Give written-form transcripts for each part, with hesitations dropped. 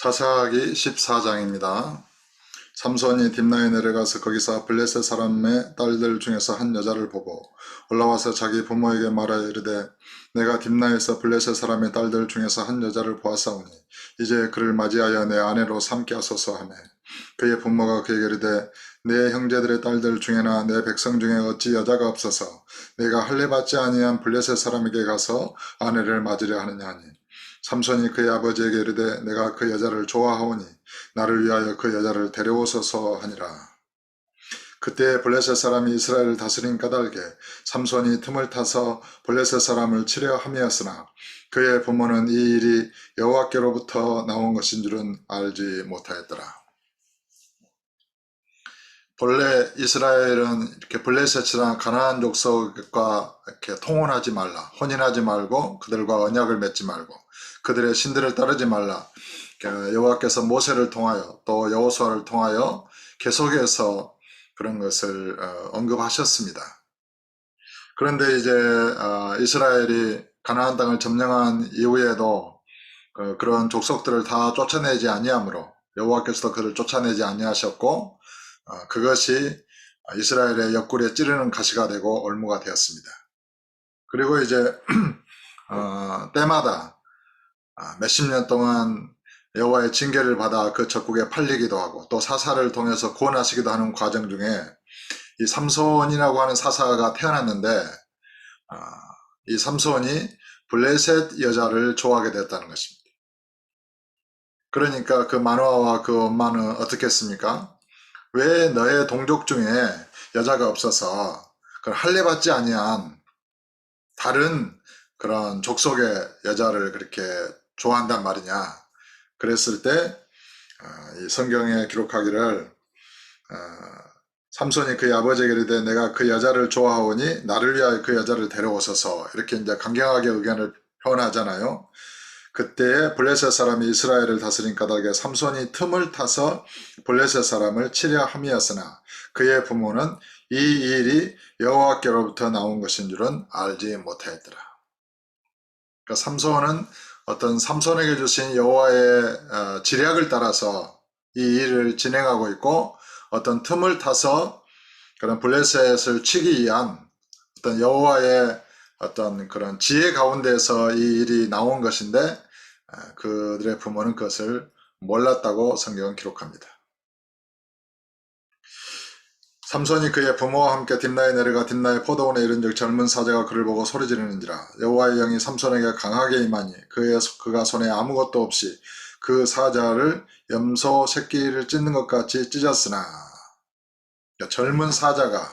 사사기 14장입니다. 삼손이 딥나에 내려가서 거기서 블레셋 사람의 딸들 중에서 한 여자를 보고 올라와서 자기 부모에게 말하여 이르되 내가 딥나에서 블레셋 사람의 딸들 중에서 한 여자를 보았사오니 이제 그를 맞이하여 내 아내로 삼게 하소서 하매 그의 부모가 그에게 이르되 내 형제들의 딸들 중에나 내 백성 중에 어찌 여자가 없어서 내가 할례받지 아니한 블레셋 사람에게 가서 아내를 맞으려 하느냐 하니 삼손이 그의 아버지에게 이르되 내가 그 여자를 좋아하오니 나를 위하여 그 여자를 데려오소서 하니라. 그때 블레셋 사람이 이스라엘을 다스린 까닭에 삼손이 틈을 타서 블레셋 사람을 치려 함이었으나 그의 부모는 이 일이 여호와께로부터 나온 것인 줄은 알지 못하였더라. 본래 이스라엘은 이렇게 블레셋이나 가나안 족속과 이렇게 통혼하지 말라, 혼인하지 말고 그들과 언약을 맺지 말고 그들의 신들을 따르지 말라. 여호와께서 모세를 통하여 또 여호수아를 통하여 계속해서 그런 것을 언급하셨습니다. 그런데 이제 이스라엘이 가나안 땅을 점령한 이후에도 그런 족속들을 다 쫓아내지 아니하므로 여호와께서도 그를 쫓아내지 아니하셨고 그것이 이스라엘의 옆구리에 찌르는 가시가 되고 올무가 되었습니다. 그리고 이제 때마다 몇십 년 동안 여호와의 징계를 받아 그 적국에 팔리기도 하고 또 사사를 통해서 구원하시기도 하는 과정 중에 이 삼손이라고 하는 사사가 태어났는데 이 삼손이 블레셋 여자를 좋아하게 됐다는 것입니다. 그러니까 그 마누아와 그 엄마는 어떻게 했습니까? 왜 너의 동족 중에 여자가 없어서 할례받지 아니한 다른 그런 족속의 여자를 그렇게 좋아한단 말이냐. 그랬을 때 이 성경에 기록하기를 삼손이 그의 아버지에게 이르되 내가 그 여자를 좋아하오니 나를 위하여 그 여자를 데려오소서 이렇게 이제 강경하게 의견을 표현하잖아요. 그때 블레셋 사람이 이스라엘을 다스린 까닭에 삼손이 틈을 타서 블레셋 사람을 치려 함이었으나 그의 부모는 이 일이 여호와께로부터 나온 것인 줄은 알지 못하였더라. 그러니까 삼손은 어떤 삼손에게 주신 여호와의 지략을 따라서 이 일을 진행하고 있고 어떤 틈을 타서 그런 블레셋을 치기 위한 어떤 여호와의 어떤 그런 지혜 가운데서 이 일이 나온 것인데 그들의 부모는 그것을 몰랐다고 성경은 기록합니다. 삼손이 그의 부모와 함께 딥나에 내려가 딥나의 포도원에 이른즉 젊은 사자가 그를 보고 소리지르는지라 여호와의 영이 삼손에게 강하게 임하니 그가 손에 아무것도 없이 그 사자를 염소 새끼를 찢는 것 같이 찢었으나 그러니까 젊은 사자가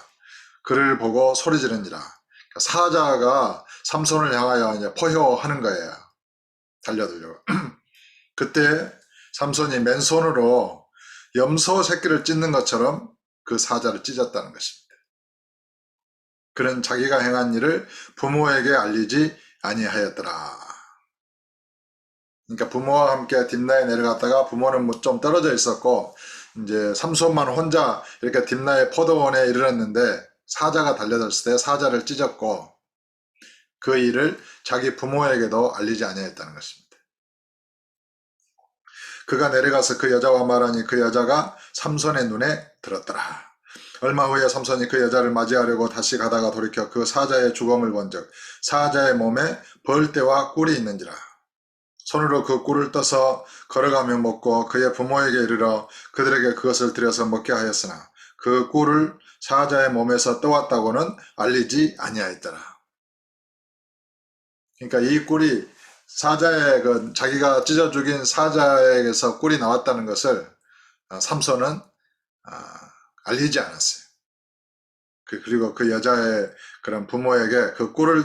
그를 보고 소리지르니라 그러니까 사자가 삼손을 향하여 이제 포효하는 거예요. 달려들려고. 그때 삼손이 맨손으로 염소 새끼를 찢는 것처럼 그 사자를 찢었다는 것입니다. 그는 자기가 행한 일을 부모에게 알리지 아니하였더라. 그러니까 부모와 함께 딥나에 내려갔다가 부모는 좀 떨어져 있었고 이제 삼손만 혼자 이렇게 딥나의 포도원에 이르렀는데 사자가 달려들었을 때 사자를 찢었고 그 일을 자기 부모에게도 알리지 아니하였다는 것입니다. 그가 내려가서 그 여자와 말하니 그 여자가 삼손의 눈에 들었더라. 얼마 후에 삼손이 그 여자를 맞이하려고 다시 가다가 돌이켜 그 사자의 주검을 본즉 사자의 몸에 벌떼와 꿀이 있는지라. 손으로 그 꿀을 떠서 걸어가며 먹고 그의 부모에게 이르러 그들에게 그것을 들여서 먹게 하였으나 그 꿀을 사자의 몸에서 떠왔다고는 알리지 아니하였더라. 그러니까 이 꿀이 사자의 자기가 찢어 죽인 사자에게서 꿀이 나왔다는 것을 삼손은 알리지 않았어요. 그리고 그 여자의 그런 부모에게 그 꿀을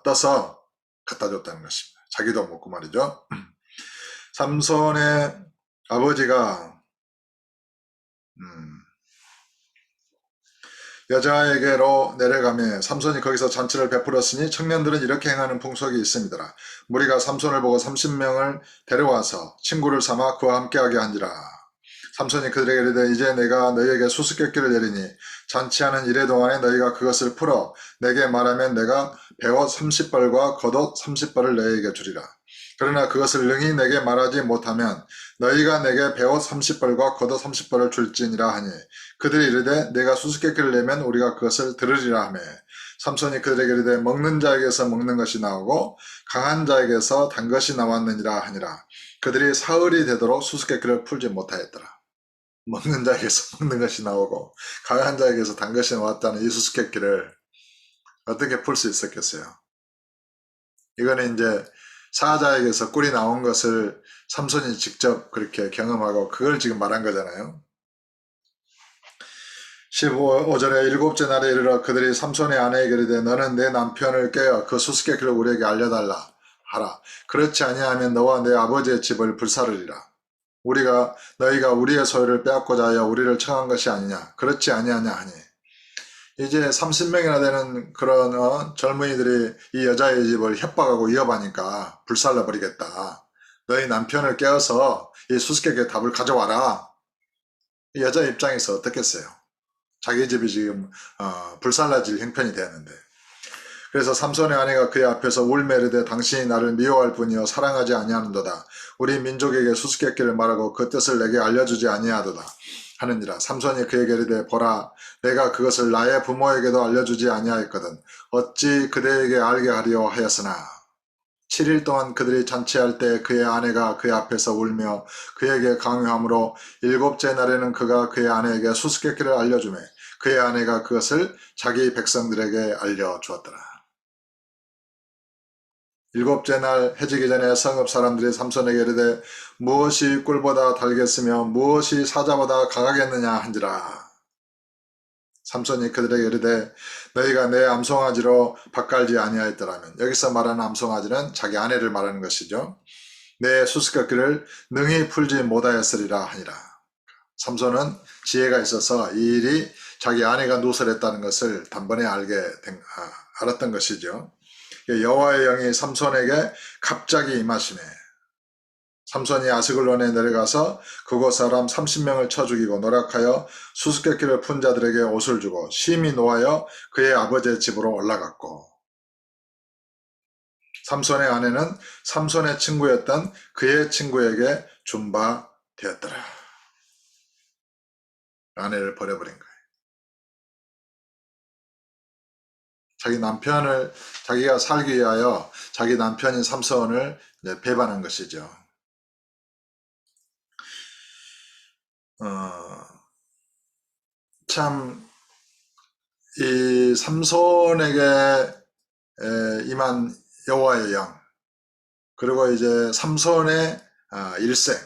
떠서 갖다 줬다는 것입니다. 자기도 먹고 말이죠. 삼손의 아버지가 여자에게로 내려가며 삼손이 거기서 잔치를 베풀었으니 청년들은 이렇게 행하는 풍속이 있습니다. 무리가 삼손을 보고 30명을 데려와서 친구를 삼아 그와 함께하게 한지라. 삼손이 그들에게 이르되 이제 내가 너희에게 수수께끼를 내리니 잔치하는 이래 동안에 너희가 그것을 풀어 내게 말하면 내가 베옷 30벌과 겉옷 30벌을 너희에게 주리라. 그러나 그것을 능히 내게 말하지 못하면 너희가 내게 베옷 30벌과 겉옷 30벌을 줄지니라 하니 그들이 이르되 내가 수수께끼를 내면 우리가 그것을 들으리라 하매 삼손이 그들에게 이르되 먹는 자에게서 먹는 것이 나오고 강한 자에게서 단 것이 나왔느니라 하니라. 그들이 사흘이 되도록 수수께끼를 풀지 못하였더라. 먹는 자에게서 먹는 것이 나오고 강한 자에게서 단 것이 나왔다는 이 수수께끼를 어떻게 풀 수 있었겠어요? 이거는 이제 사자에게서 꿀이 나온 것을 삼손이 직접 그렇게 경험하고 그걸 지금 말한 거잖아요. 15절에 일곱째 날에 이르러 그들이 삼손의 아내에게 이르되 너는 내 남편을 깨어 그 수수께끼를 우리에게 알려달라 하라. 그렇지 아니하면 너와 내 아버지의 집을 불사르리라. 너희가 우리의 소유를 빼앗고자 하여 우리를 청한 것이 아니냐. 그렇지 아니하냐 하니 이제 30명이나 되는 그런 젊은이들이 이 여자의 집을 협박하고 위협하니까 불살라 버리겠다. 너희 남편을 깨어서 이 수수께끼의 답을 가져와라. 이 여자 입장에서 어떻겠어요? 자기 집이 지금 불살라질 형편이 되었는데 그래서 삼손의 아내가 그의 앞에서 울며 이르되 당신이 나를 미워할 뿐이요 사랑하지 아니하는도다. 우리 민족에게 수수께끼를 말하고 그 뜻을 내게 알려주지 아니하도다 하느니라. 삼손이 그에게 이르되 보라 내가 그것을 나의 부모에게도 알려주지 아니하였거든 어찌 그대에게 알게 하리오 하였으나 7일 동안 그들이 잔치할 때 그의 아내가 그의 앞에서 울며 그에게 강요하므로 일곱째 날에는 그가 그의 아내에게 수수께끼를 알려주매 그의 아내가 그것을 자기 백성들에게 알려주었더라. 일곱째 날 해지기 전에 성읍 사람들이 삼손에게 이르되 무엇이 꿀보다 달겠으며 무엇이 사자보다 강하겠느냐 한지라. 삼손이 그들에게 이르되 너희가 내 암송아지로 밭갈지 아니하였더라면 여기서 말하는 암송아지는 자기 아내를 말하는 것이죠. 내 수수께끼를 능히 풀지 못하였으리라 하니라. 삼손은 지혜가 있어서 이 일이 자기 아내가 누설했다는 것을 단번에 알았던 것이죠. 여호와의 영이 삼손에게 갑자기 임하시매 삼손이 아스글론에 내려가서 그곳 사람 30명을 쳐 죽이고 노력하여 수수께끼를 푼 자들에게 옷을 주고 심히 노하여 그의 아버지의 집으로 올라갔고 삼손의 아내는 삼손의 친구였던 그의 친구에게 준 바 되었더라. 아내를 버려버린 거예요. 자기 남편을 자기가 살기 위하여 자기 남편인 삼손을 배반한 것이죠. 참 이 삼손에게 임한 여호와의 영 그리고 이제 삼손의 일생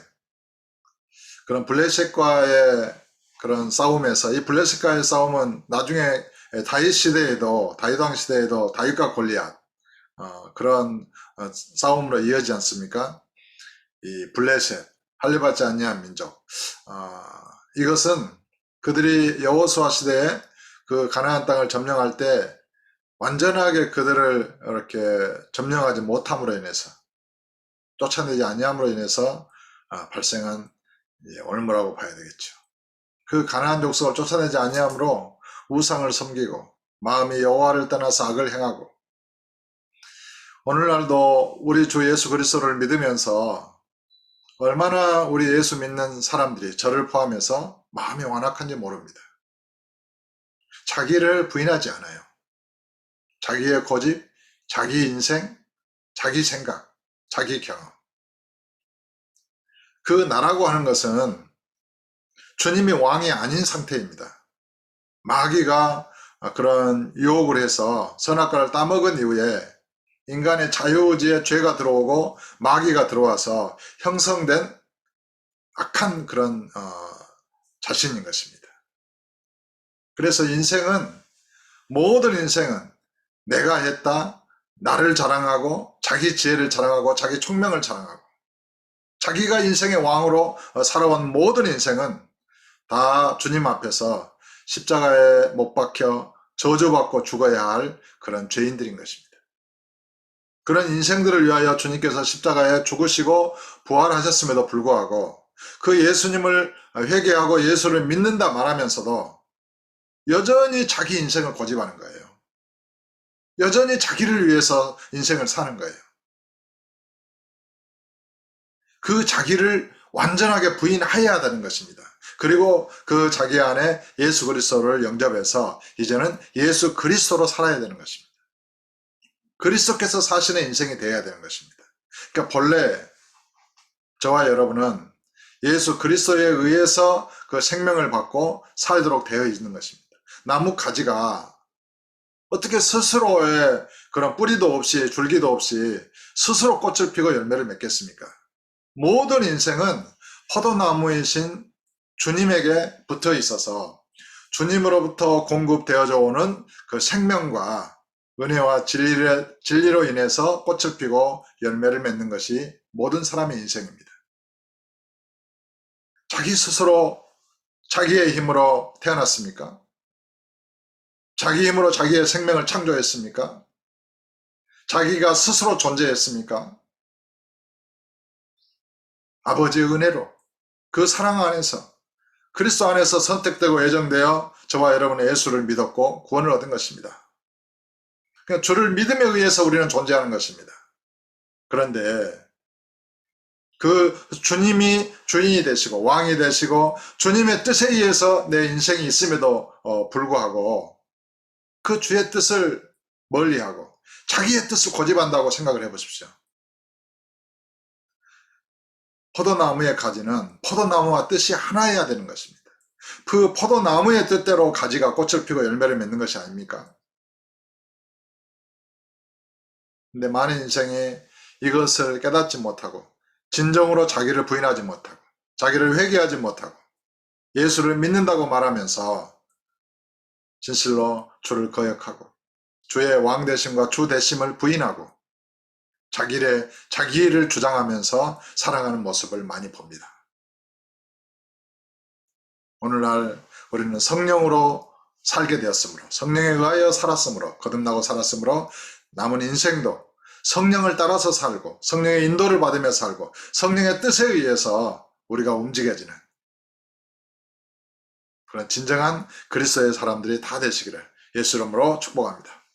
그런 블레셋과의 그런 싸움에서 이 블레셋과의 싸움은 나중에 다윗 왕 시대에도 다윗과 골리앗 그런 싸움으로 이어지지 않습니까? 이 블레셋 할례받지 아니한 민족 이것은 그들이 여호수아 시대에 그 가나안 땅을 점령할 때 완전하게 그들을 이렇게 점령하지 못함으로 인해서 쫓아내지 아니함으로 인해서 발생한 올무라고 봐야 되겠죠. 그 가나안 족속을 쫓아내지 아니함으로 우상을 섬기고 마음이 여호와를 떠나서 악을 행하고 오늘날도 우리 주 예수 그리스도를 믿으면서 얼마나 우리 예수 믿는 사람들이 저를 포함해서 마음이 완악한지 모릅니다. 자기를 부인하지 않아요. 자기의 고집, 자기 인생, 자기 생각, 자기 경험. 그 나라고 하는 것은 주님이 왕이 아닌 상태입니다. 마귀가 그런 유혹을 해서 선악과를 따먹은 이후에 인간의 자유의지에 죄가 들어오고 마귀가 들어와서 형성된 악한 그런 자신인 것입니다. 그래서 모든 인생은 내가 했다, 나를 자랑하고 자기 지혜를 자랑하고 자기 총명을 자랑하고 자기가 인생의 왕으로 살아온 모든 인생은 다 주님 앞에서 십자가에 못 박혀 저주받고 죽어야 할 그런 죄인들인 것입니다. 그런 인생들을 위하여 주님께서 십자가에 죽으시고 부활하셨음에도 불구하고 그 예수님을 회개하고 예수를 믿는다 말하면서도 여전히 자기 인생을 고집하는 거예요. 여전히 자기를 위해서 인생을 사는 거예요. 그 자기를 완전하게 부인해야 되는 것입니다. 그리고 그 자기 안에 예수 그리스도를 영접해서 이제는 예수 그리스도로 살아야 되는 것입니다. 그리스도께서 사시는 인생이 되어야 되는 것입니다. 그러니까 본래 저와 여러분은 예수 그리스도에 의해서 그 생명을 받고 살도록 되어 있는 것입니다. 나무 가지가 어떻게 스스로의 그런 뿌리도 없이 줄기도 없이 스스로 꽃을 피고 열매를 맺겠습니까? 모든 인생은 포도나무이신 주님에게 붙어 있어서 주님으로부터 공급되어져 오는 그 생명과 은혜와 진리로 인해서 꽃을 피고 열매를 맺는 것이 모든 사람의 인생입니다. 자기 스스로 자기의 힘으로 태어났습니까? 자기 힘으로 자기의 생명을 창조했습니까? 자기가 스스로 존재했습니까? 아버지의 은혜로 그 사랑 안에서 그리스도 안에서 선택되고 예정되어 저와 여러분의 예수를 믿었고 구원을 얻은 것입니다. 그러니까 주를 믿음에 의해서 우리는 존재하는 것입니다. 그런데 그 주님이 주인이 되시고 왕이 되시고 주님의 뜻에 의해서 내 인생이 있음에도 불구하고 그 주의 뜻을 멀리하고 자기의 뜻을 고집한다고 생각을 해보십시오. 포도나무의 가지는 포도나무와 뜻이 하나여야 되는 것입니다. 그 포도나무의 뜻대로 가지가 꽃을 피고 열매를 맺는 것이 아닙니까? 근데 많은 인생이 이것을 깨닫지 못하고 진정으로 자기를 부인하지 못하고 자기를 회개하지 못하고 예수를 믿는다고 말하면서 진실로 주를 거역하고 주의 왕 되심과 주 되심을 부인하고 자기를 주장하면서 살아가는 모습을 많이 봅니다. 오늘날 우리는 성령으로 살게 되었으므로 성령에 의하여 살았으므로 거듭나고 살았으므로 남은 인생도 성령을 따라서 살고 성령의 인도를 받으며 살고 성령의 뜻에 의해서 우리가 움직여지는 그런 진정한 그리스도의 사람들이 다 되시기를 예수 이름으로 축복합니다.